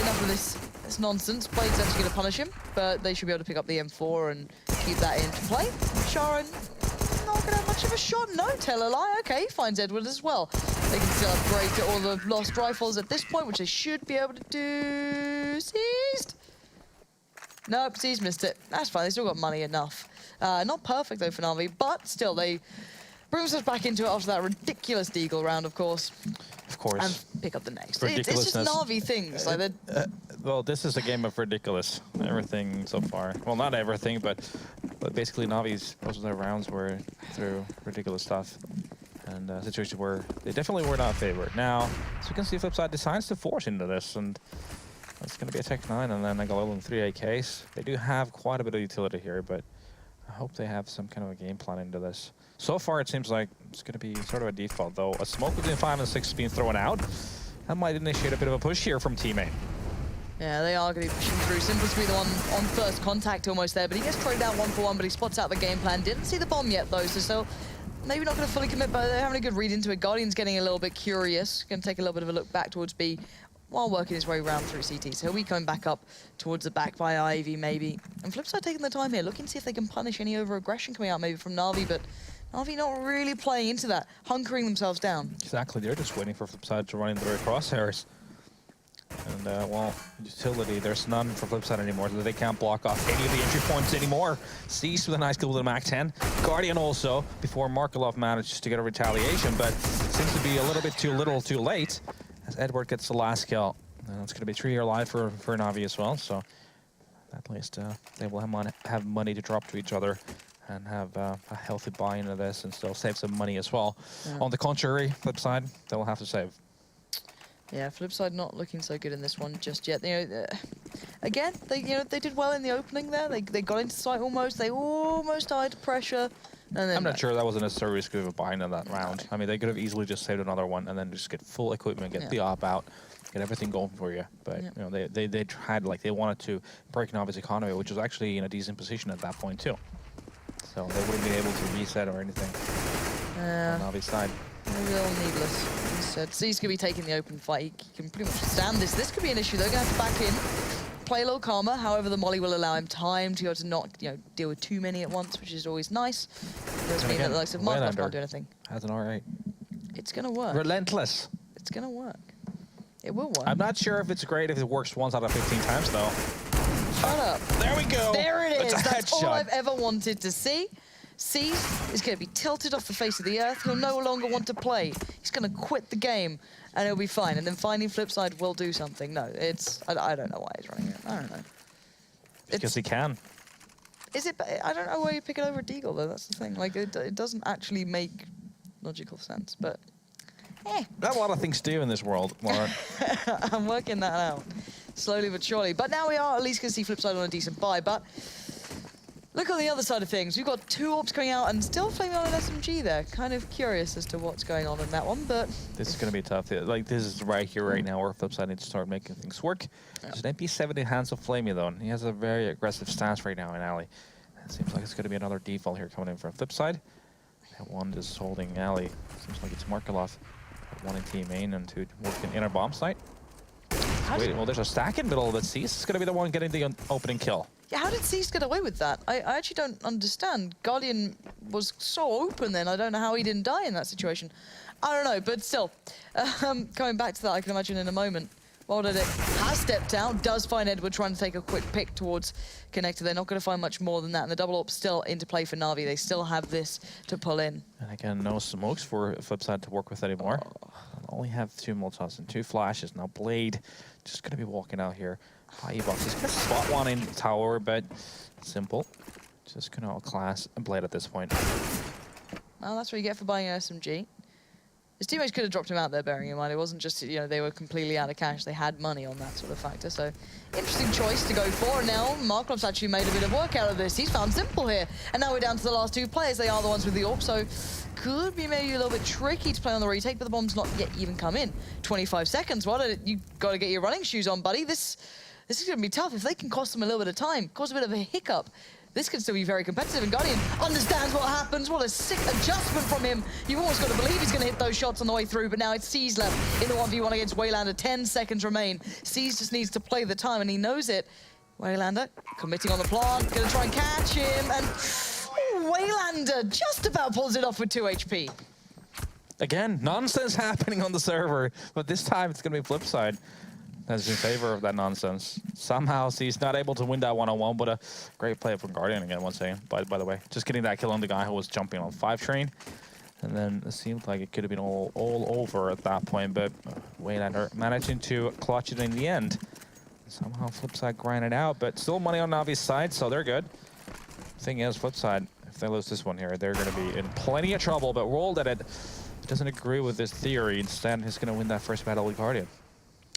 enough of this nonsense. Blade's actually going to punish him, but they should be able to pick up the M4 and keep that into play. Sharon, not going to have much of a shot. No, tell a lie. Okay, he finds Edward as well. They can still upgrade to all the lost rifles at this point, which they should be able to do. Seized? Nope, Seized missed it. That's fine. They still got money enough. Not perfect, though, for NaVi, but still, they bring us back into it after that ridiculous deagle round, of course. Of course. And pick up the next. It's just NaVi things. Like well, this is a game of ridiculous. Everything so far. Well, not everything, but basically NaVi's most of their rounds were through ridiculous stuff. And situations where they definitely were not favored. Now, as you can see, Flipside decides to force into this, and it's going to be a Tech 9 and then a Golden 3 AKs. They do have quite a bit of utility here, but I hope they have some kind of a game plan into this. So far, it seems like it's going to be sort of a default, though. A smoke between 5 and 6 being thrown out. That might initiate a bit of a push here from teammate. Yeah, they are going to be pushing through. Simple's to be the one on first contact almost there, but he gets traded out 1-for-1, but he spots out the game plan. Didn't see the bomb yet, though, so still maybe not going to fully commit, but they're having a good read into it. Guardian's getting a little bit curious. Going to take a little bit of a look back towards B. while working his way around through CT. So he'll be coming back up towards the back by Ivy, maybe. And Flipside taking the time here, looking to see if they can punish any over-aggression coming out maybe from NaVi, but NaVi not really playing into that, hunkering themselves down. Exactly, they're just waiting for Flipside to run into their crosshairs. And, well, utility, there's none for Flipside anymore, so they can't block off any of the entry points anymore. Cease with a nice kill with a Mac 10. Guardian also, before Markelov manages to get a retaliation, but seems to be a little bit too little too late, as Edward gets the last kill. And it's going to be 3 year live for NaVi as well, so at least they will have money to drop to each other and have a healthy buy into this and still save some money as well. Yeah. On the contrary, Flipside, they will have to save. Yeah, Flipside not looking so good in this one just yet. Again, they did well in the opening there. They got into sight almost. They almost died to pressure. And then I'm not sure that was a necessary risk of a buy in that round. I mean, they could have easily just saved another one and then just get full equipment, get the op out, get everything going for you. But you know, they tried, like, they wanted to break NaVi's economy, which was actually in a decent position at that point too. So they wouldn't be able to reset or anything on NaVi's side. A little needless. Instead, C's going to be taking the open fight. He can pretty much stand this. This could be an issue. They're going to have to back in, play a little calmer. However, the molly will allow him time to be able to not, deal with too many at once, which is always nice. It does mean that the likes of Markov can't do anything. Has an R8. It's going to work. Relentless. It's going to work. It will work. I'm not sure if it's great if it works once out of 15 times, though. Shut up. There we go. There it is. That's all headshot. I've ever wanted to see. Cease is going to be tilted off the face of the earth. He'll no longer want to play. He's going to quit the game, and he'll be fine. And then finally, Flipside will do something. No, it's... I don't know why he's running it. I don't know. Because he can. Is it... I don't know why you pick it over Deagle, though. That's the thing. Like, it doesn't actually make logical sense, but... There are a lot of things to do in this world, Lauren. I'm working that out. Slowly but surely. But now we are at least going to see Flipside on a decent buy, but... Look on the other side of things. We've got 2 orbs coming out and still flaming on an SMG there. Kind of curious as to what's going on in that one, but... This is going to be tough. Like, this is right here, right now, where Flipside needs to start making things work. There's an MP7 in hands of Flamey, though, and he has a very aggressive stance right now in Alley. It seems like it's going to be another default here coming in from Flipside. That one is holding Alley. Seems like it's Markelov. 1 in team main and 2 working inner bomb site. Wait, well, there's a stack in middle, but Cease is going to be the one getting the opening kill. Yeah, how did Cease get away with that? I actually don't understand. Guardian was so open then. I don't know how he didn't die in that situation. I don't know, but still. Coming back to that, I can imagine in a moment. It has stepped out, does find Edward trying to take a quick pick towards Connector. They're not going to find much more than that, and the double AWP still into play for NaVi. They still have this to pull in. And again, no smokes for Flipside to work with anymore. Only have 2 Molotovs and 2 flashes. Now Blade just going to be walking out here. E-Box is going to spot one in the tower, but simple. Just going to outclass Blade at this point. Well, that's what you get for buying an SMG. His teammates could have dropped him out there, bearing in mind it wasn't just, they were completely out of cash. They had money on that sort of factor. So, interesting choice to go for. And now, Marklov's actually made a bit of work out of this. He's found Simple here. And now we're down to the last 2 players. They are the ones with the AWP. So, could be maybe a little bit tricky to play on the retake, but the bomb's not yet even come in. 25 seconds. You got to get your running shoes on, buddy. This is going to be tough. If they can cost them a little bit of time, cause a bit of a hiccup, this could still be very competitive, and Guardian understands what happens. What a sick adjustment from him. You've almost got to believe he's going to hit those shots on the way through, but now it's C's left in the 1v1 against Waylander. 10 seconds remain. C's just needs to play the time, and he knows it. Waylander committing on the plant, going to try and catch him, and Waylander just about pulls it off with 2 HP. Again, nonsense happening on the server, but this time it's going to be Flipside that's in favor of that nonsense. Somehow he's not able to win that one-on-one, but a great play from Guardian again, once again, by the way. Just getting that kill on the guy who was jumping on 5 train. And then it seemed like it could have been all over at that point, but Waylander managing to clutch it in the end. Somehow Flipside grinded out, but still money on Navi's side, so they're good. Thing is, Flipside, if they lose this one here, they're going to be in plenty of trouble, but Rolled at it doesn't agree with this theory. Instead, he's going to win that first battle with Guardian.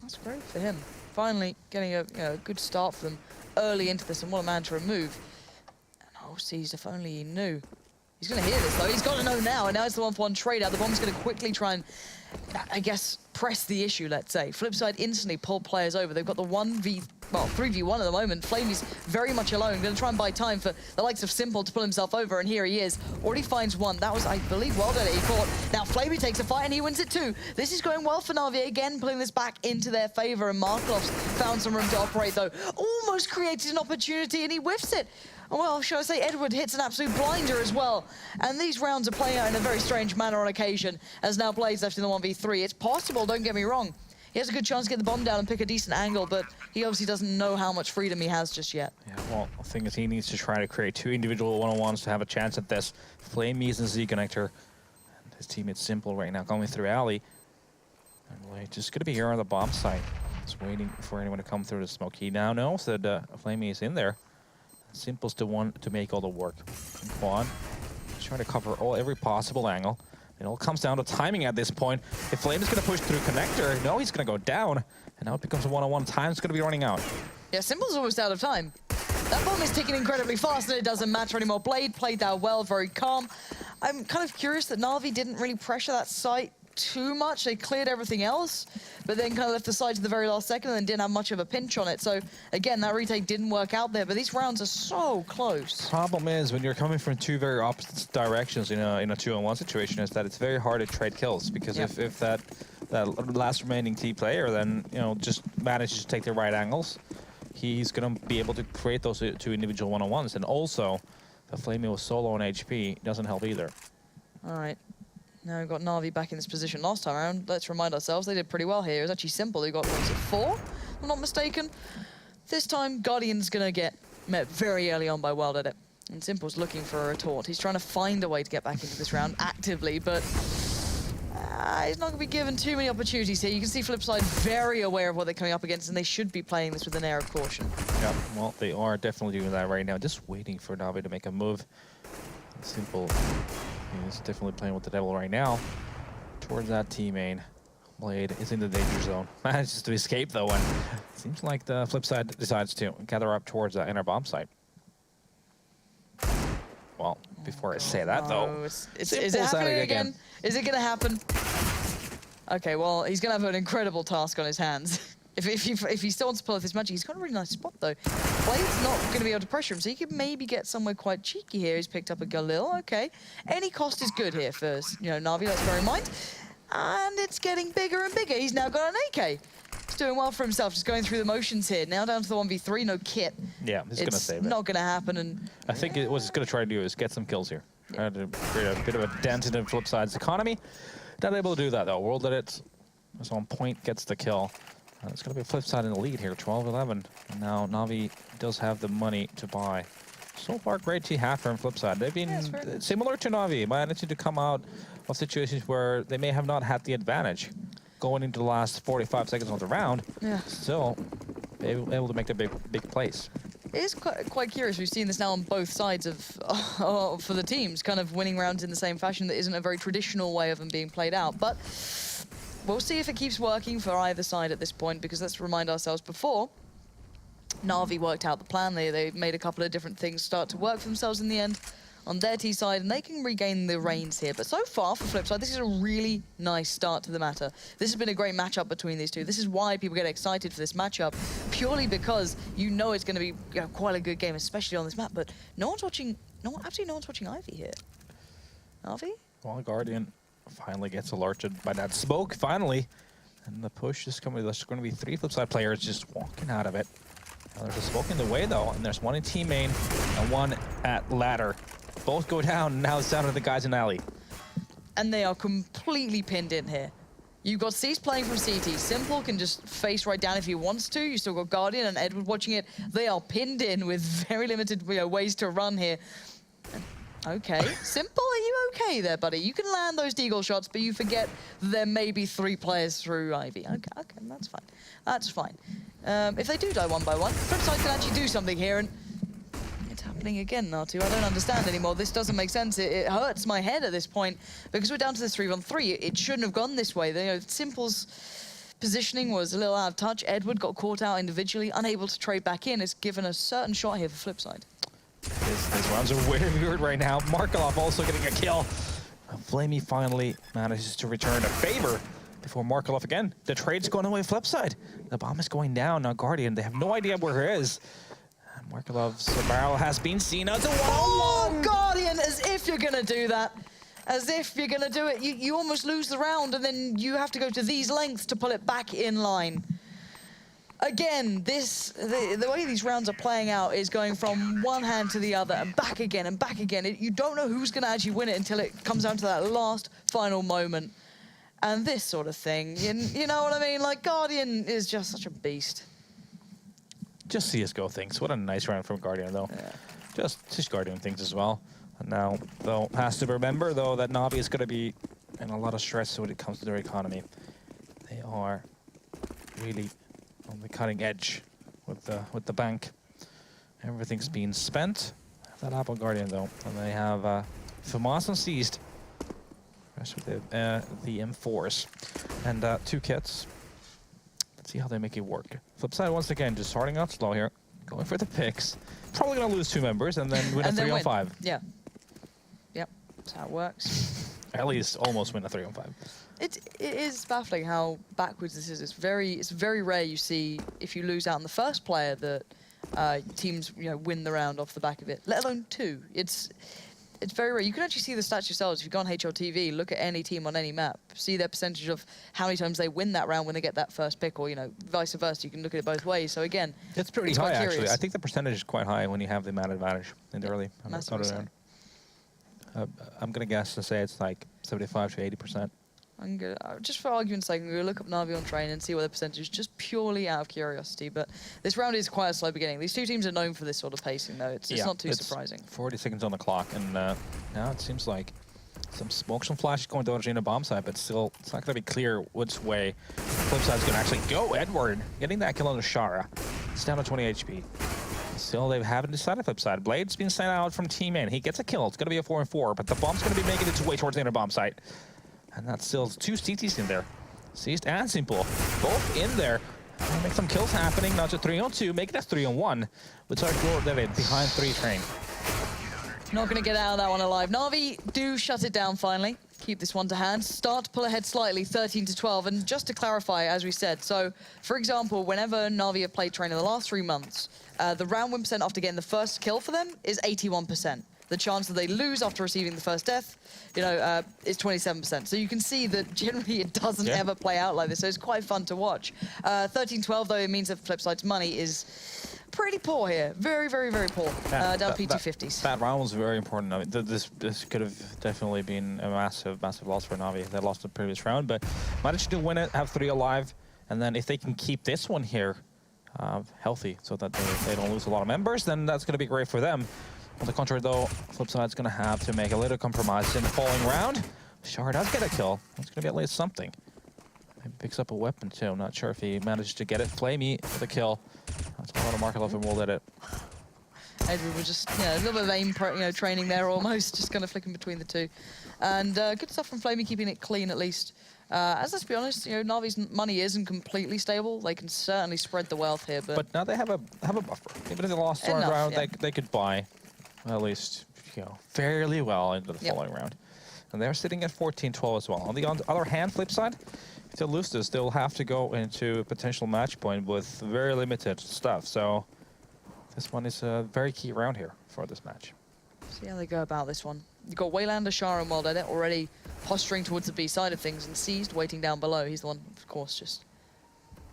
That's great for him. Finally getting a good start for them early into this, and what a man to remove. And C's, if only he knew. He's going to hear this, though. He's got to know now, and now it's the 1-for-1 trade out. The bomb's going to quickly try and I guess, press the issue, let's say. Flipside instantly pulled players over. They've got the 3v1 at the moment. Flamey's very much alone. Going to try and buy time for the likes of Simple to pull himself over, and here he is. Already finds one. That was, I believe, well done. He caught. Now Flamey takes a fight, and he wins it too. This is going well for NaVi, again, pulling this back into their favor, and Markelov's found some room to operate, though. Almost created an opportunity, and he whiffs it. Well, shall I say, Edward hits an absolute blinder as well. And these rounds are playing out in a very strange manner on occasion, as now Blade's left in the 1v3. It's possible, don't get me wrong. He has a good chance to get the bomb down and pick a decent angle, but he obviously doesn't know how much freedom he has just yet. Yeah, well, the thing is he needs to try to create 2 individual one-on-ones to have a chance at this. Flamey's and Z-Connector. And his teammate Simple right now going through alley. And Blade just going to be here on the bomb site. Just waiting for anyone to come through the smoke. He now knows that Flamey is in there. Simple's the one to make all the work. And Quan is trying to cover every possible angle. It all comes down to timing at this point. If Flame is going to push through Connector, no, he's going to go down. And now it becomes a one-on-one. Time's going to be running out. Yeah, Simple's almost out of time. That bomb is ticking incredibly fast, and it doesn't matter anymore. Blade played that well, very calm. I'm kind of curious that NaVi didn't really pressure that site too much. They cleared everything else, but then kind of left the side to the very last second and then didn't have much of a pinch on it. So again, that retake didn't work out there, but these rounds are so close. Problem is, when you're coming from 2 very opposite directions in a 2-on-1 situation, is that it's very hard to trade kills, because if that last remaining T player then just manages to take the right angles, he's going to be able to create those 2 individual one-on-ones. And also, the Flamey was solo on HP doesn't help either. All right. Now we've got NaVi back in this position last time around. Let's remind ourselves, they did pretty well here. It was actually Simple who got, what was it, 4? If I'm not mistaken. This time, Guardian's going to get met very early on by World Edit. And Simple's looking for a retort. He's trying to find a way to get back into this round actively, but he's not going to be given too many opportunities here. You can see Flipside very aware of what they're coming up against, and they should be playing this with an air of caution. Yeah, well, they are definitely doing that right now. Just waiting for NaVi to make a move. Simple. He's definitely playing with the devil right now. Towards that T-main. Blade is in the danger zone. Manages to escape though, and seems like the flip side decides to gather up towards the inner bomb site. Well, before I say that though, is it happening again? Is it gonna happen? Okay, well, he's gonna have an incredible task on his hands. If he still wants to pull off this magic, he's got a really nice spot though. Blade's not going to be able to pressure him, so he could maybe get somewhere quite cheeky here. He's picked up a Galil, okay. Any cost is good here for NaVi, let's bear in mind. And it's getting bigger and bigger. He's now got an AK. He's doing well for himself, just going through the motions here. Now down to the 1v3, no kit. Yeah, he's going to save it. It's not going to happen. And I think what he's going to try to do is get some kills here. Try to create a bit of a dent in Flipside's economy. Not able to do that though. World Edit is on point, gets the kill. It's going to be Flipside in the lead here, 12-11. And now NaVi does have the money to buy. So far, great T-half from Flipside. They've been similar to NaVi, managing to come out of situations where they may have not had the advantage. Going into the last 45 seconds of the round, still able to make the big plays. It is quite curious. We've seen this now on both sides of for the teams, kind of winning rounds in the same fashion that isn't a very traditional way of them being played out. But we'll see if it keeps working for either side at this point, because let's remind ourselves before, NaVi worked out the plan. They made a couple of different things start to work for themselves in the end on their T side, and they can regain the reins here. But so far, for Flipside, this is a really nice start to the matter. This has been a great matchup between these two. This is why people get excited for this matchup, purely because you know it's going to be quite a good game, especially on this map. But no one's watching, absolutely no one's watching Ivy here. NaVi? Well, Guardian finally gets alerted by that smoke, finally. And the push is coming. There's going to be 3 Flipside players just walking out of it. Now, there's a smoke in the way, though, and there's one in T main and one at ladder. Both go down, and now it's down to the guys in alley. And they are completely pinned in here. You've got Cease playing from CT. Simple can just face right down if he wants to. You still got Guardian and Edward watching it. They are pinned in with very limited ways to run here. Okay, Simple, are you okay there, buddy? You can land those deagle shots, but you forget there may be 3 players through Ivy. Okay, that's fine. That's fine. If they do die one by one, Flipside can actually do something here, and it's happening again, R2. I don't understand anymore. This doesn't make sense. It hurts my head at this point, because we're down to this 3-on-3. It shouldn't have gone this way. Simple's positioning was a little out of touch. Edward got caught out individually, unable to trade back in. It's given a certain shot here for Flipside. These rounds are very weird right now. Markelov also getting a kill. Flamey finally manages to return a favor. before Markelov again. The trade's going away Flipside. The bomb is going down. Now Guardian, they have no idea where it is. And Markelov's barrel has been seen as a wall. Oh, Guardian, as if you're going to do that. As if you're going to do it. You almost lose the round, and then you have to go to these lengths to pull it back in line. Again, the way these rounds are playing out is going from one hand to the other and back again and back again. You don't know who's going to actually win it until it comes down to that last final moment. And this sort of thing, you know what I mean? Like, Guardian is just such a beast. Just CSGO things. What a nice round from Guardian, though. Yeah. Just Guardian things as well. And now, though, has to remember, though, that NaVi is going to be in a lot of stress when it comes to their economy. They are really on the cutting edge with the bank. Everything's been spent. That Apple Guardian, though. And they have FAMAS and Seized. Rest with the M4s. And 2 kits. Let's see how they make it work. Flipside, once again, just starting out slow here. Going for the picks. Probably going to lose 2 members and then win a 3-on-5. Yeah. Yep. That's how it works. At least almost win a 3-on-5. It is baffling how backwards this is. It's very rare you see, if you lose out on the first player, that teams win the round off the back of it, let alone 2. It's very rare. You can actually see the stats yourselves. If you go on HLTV, look at any team on any map, see their percentage of how many times they win that round when they get that first pick, or vice versa. You can look at it both ways. So again, it's pretty high actually. I think the percentage is quite high when you have the man advantage in the early. I'm gonna guess to say it's like 75 to 80%. I'm gonna, just for argument's sake, I'm going to look up NaVi on train and see what the percentage is, just purely out of curiosity. But this round is quite a slow beginning. These 2 teams are known for this sort of pacing, though. It's not too surprising. 40 seconds on the clock, and now it seems like some smoke, some flash going to Argentina bomb side, but still, it's not going to be clear which way Flipside's going to actually go. Edward getting that kill on the Shara. It's down to 20 HP. Still, they haven't decided Flipside. Blade's been sent out from Team N. He gets a kill. It's going to be a 4-4, but the bomb's going to be making its way towards the inner bomb site. And that's still 2 CTs in there. Seized and Simple, both in there. Make some kills happening. Now it's a 3-on-2, making it a 3-on-1. With David behind 3 train. Not going to get out of that one alive. NaVi do shut it down finally. Keep this one to hand. Start to pull ahead slightly, 13 to 12. And just to clarify, as we said, so for example, whenever NaVi have played train in the last 3 months, the round win percent after getting the first kill for them is 81%. The chance that they lose after receiving the first death, is 27%. So you can see that generally it doesn't ever play out like this. So it's quite fun to watch. 13-12, though, it means that Flipside's money is pretty poor here. Very, very, very poor. Down P250s. That round was very important. I mean, this could have definitely been a massive, massive loss for NaVi. They lost the previous round, but managed to win it, have 3 alive, and then if they can keep this one here healthy so that they don't lose a lot of members, then that's going to be great for them. On the contrary, though, Flipside's going to have to make a little compromise in the following round. Shard does get a kill. It's going to be at least something. He picks up a weapon, too. I'm not sure if he managed to get it. Flamey with a kill. That's a lot of Markelov and will at it. Edward was just, a little bit of aim training there almost, just kind of flicking between the 2. And good stuff from Flamey, keeping it clean at least. As let's be honest, NaVi's money isn't completely stable. They can certainly spread the wealth here, but now they have a buffer. Even if they lost one round, they could buy at least fairly well into the following round. And they're sitting at 14-12 as well. On the other hand, Flipside, if they lose this, they'll have to go into a potential match point with very limited stuff. So this one is a very key round here for this match. See how they go about this one. You've got Waylander, Shara, and World Edit already posturing towards the B side of things, and Seized waiting down below. He's the one, of course, just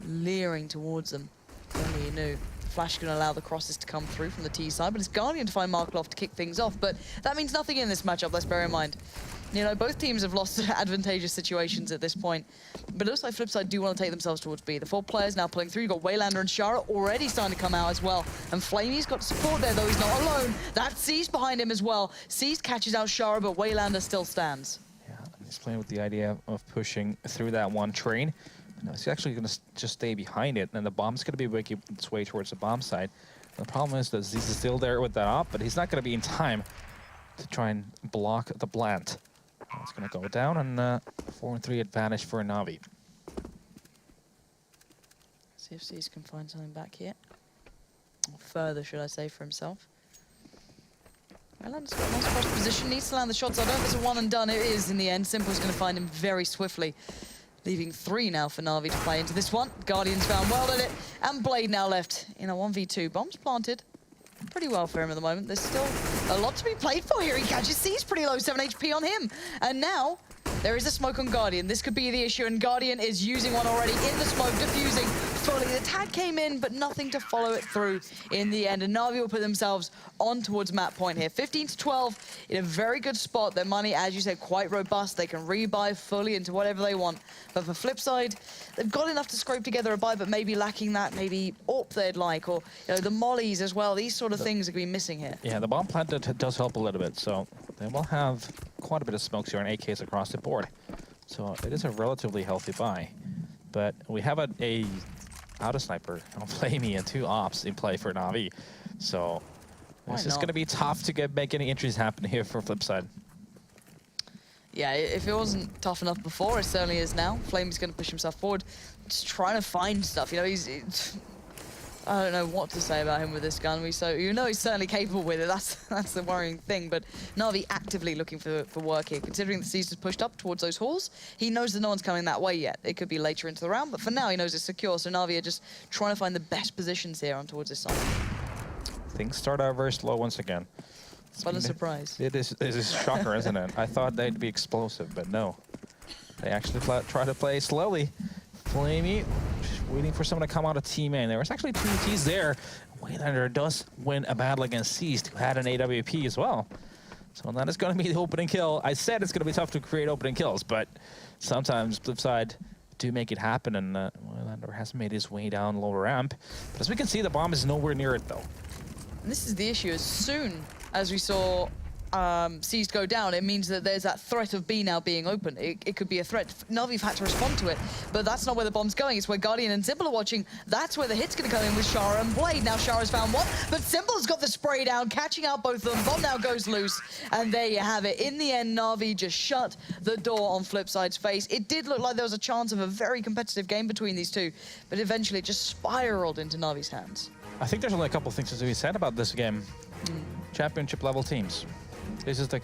leering towards them. If only you knew. Flash can allow the crosses to come through from the T side, but it's Guardian to find Markelov to kick things off. But that means nothing in this matchup, let's bear in mind. Both teams have lost advantageous situations at this point. But it looks like Flipside do want to take themselves towards B. The 4 players now pulling through. You've got Waylander and Shara already starting to come out as well. And Flamey's got support there, though he's not alone. That's Seized behind him as well. Seized catches out Shara, but Waylander still stands. Yeah, he's playing with the idea of pushing through that one train. No, he's actually going to just stay behind it, and the bomb's going to be making its way towards the bomb side. And the problem is that Zeez is still there with that op, but he's not going to be in time to try and block the plant. It's going to go down, and 4-3 advantage for NaVi. See if Zeez can find something back here. Or further, should I say, for himself. Waylander's got a nice cross position, needs to land the shots. I don't know if it's a one and done. It is in the end. Simple's going to find him very swiftly. Leaving 3 now for Na'Vi to play into this one. Guardian's found well at it, and Blade now left in a 1v2. Bombs planted pretty well for him at the moment. There's still a lot to be played for here. He catches C's pretty low, 7 HP on him. And now there is a smoke on Guardian. This could be the issue, and Guardian is using one already in the smoke, diffusing fully. The tag came in, but nothing to follow it through in the end. And Na'Vi will put themselves on towards map point here. 15 to 12 in a very good spot. Their money, as you said, quite robust. They can rebuy fully into whatever they want. But for Flipside, they've got enough to scrape together a buy, but maybe lacking that maybe AWP they'd like, or the mollies as well. These sort of things are going to be missing here. Yeah, the bomb plant does help a little bit, so they will have quite a bit of smokes here and AKs across the board. So it is a relatively healthy buy. But we have a auto sniper on Flamey and 2 ops in play for Na'Vi. So this is going to be tough to make any entries happen here for Flipside. Yeah, if it wasn't tough enough before, it certainly is now. Flamey's going to push himself forward, just trying to find stuff. I don't know what to say about him with this gun. He's certainly capable with it. That's the worrying thing. But Na'Vi actively looking for work here. Considering the Caesar's pushed up towards those halls, he knows that no one's coming that way yet. It could be later into the round, but for now he knows it's secure. So Na'Vi are just trying to find the best positions here on towards this side. Things start out very slow once again. What a surprise. It is a shocker, isn't it? I thought they'd be explosive, but no. They actually try to play slowly. Flamey just waiting for someone to come out of team A. There was actually 2 Ts there. Waylander does win a battle against Seized, who had an AWP as well. So that is going to be the opening kill. I said it's going to be tough to create opening kills, but sometimes Flipside do make it happen, and Waylander has made his way down lower ramp. But as we can see, the bomb is nowhere near it, though. And this is the issue. As soon as we saw Seized go down, it means that there's that threat of B now being open. It could be a threat. Na'Vi've had to respond to it, but that's not where the bomb's going. It's where Guardian and Simple are watching. That's where the hit's going to come in with Shara and Blade. Now Shara's found one, but Simple's got the spray down, catching out both of them. Bomb now goes loose, and there you have it. In the end, Na'Vi just shut the door on Flipside's face. It did look like there was a chance of a very competitive game between these two, but eventually it just spiraled into Na'Vi's hands. I think there's only a couple things to be said about this game. Championship level teams. This is the